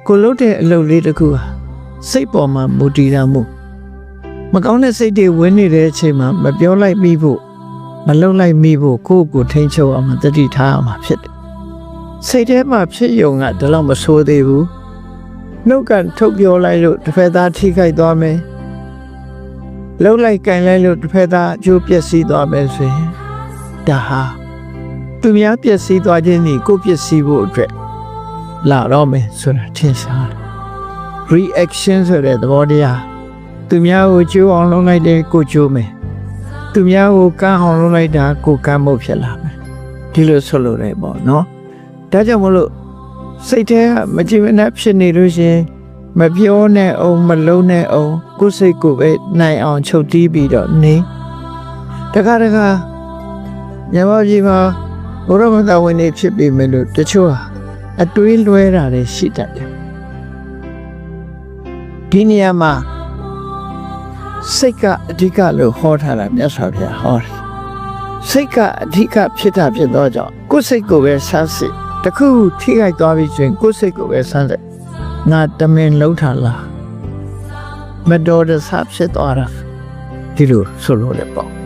ကိုလို့တဲ့အလုပ်လေးတစ်ခုဟာစိတ်ပေါ်မှာမူတည်တာမို့မကောင်းတဲ့စိတ်တွေဝင်နေတဲ့အချိန်မှာမပြောလိုက်မိဖို့မလုပ်လိုက်မိဖို့ကိုယ့်ကိုထိန်းချုပ်အောင်တတိထားအောင်ဖြစ်တယ်စိတ်ထဲမှာဖြစ်ယုံကဒီလောက်မဆိုးသေးဘူးနှုတ်ကထုတ်ပြောလိုက်လို့တစ်ဖက်သားထိခိုက်သွားမယ်လှုပ်လိုက်ကင်လိုက်လို့တစ်ဖက်သားအကျိုးပျက်စီးသွားမယ်ဆိုရင်ဒါဟာသူများပျက်စီးသွားခြင်းนี่ကိုပျက်စီးဖို့အတွက်လာတော့မယ်ဆိုတာထင်ရှားတယ် reaction ဆိုတဲ့သဘောတရားသူများကိုကြိုးအောင်လုပ်လိုက်တယ်ကိုကြိုးမယ်သူများကိုကမ်းအောင်လုပ်လိုက်တာကိုကမ်းဖို့ဖြစ်လာမယ်ဒီလိုဆိုလို့ရတယ်ပေါ့နော်ဒါကြောင့်မလို့စိတ်ထဲကမကြည်မနှက်ဖြစ်နေလို့ရှင်မပြောနဲ့အောင်မလုံးနဲ့အောင်ကိုယ်စိတ်ကိုပဲနိုင်အောင်ချုပ်တီးပြီးတော့နေတခါတခါမြန်မာပြည်မှာဘုရားမသာဝင်နေဖြစ်ပြီမယ်လို့တချို့ဟာအတွေးလွဲတာတွေရှိတတ်တယ်ဒီနေရာမှာစိတ်ကအဓိကလို့ဟောထားတာမြတ်စွာဘုရားဟောတယ်စိတ်ကအဓိကဖြစ်တာဖြစ်တော့ကြောင့်ကိုယ်စိတ်ကိုပဲဆန်းစစ်တခုထိခိုက်သွားပြီဆိုရင်ကိုယ်စိတ်ကိုပဲဆန်းစစ်ငါတမင်လုံးထားလားမတော်တဆဖြစ်သွားတာဒီလိုဆိုလို့လည်းပေါ့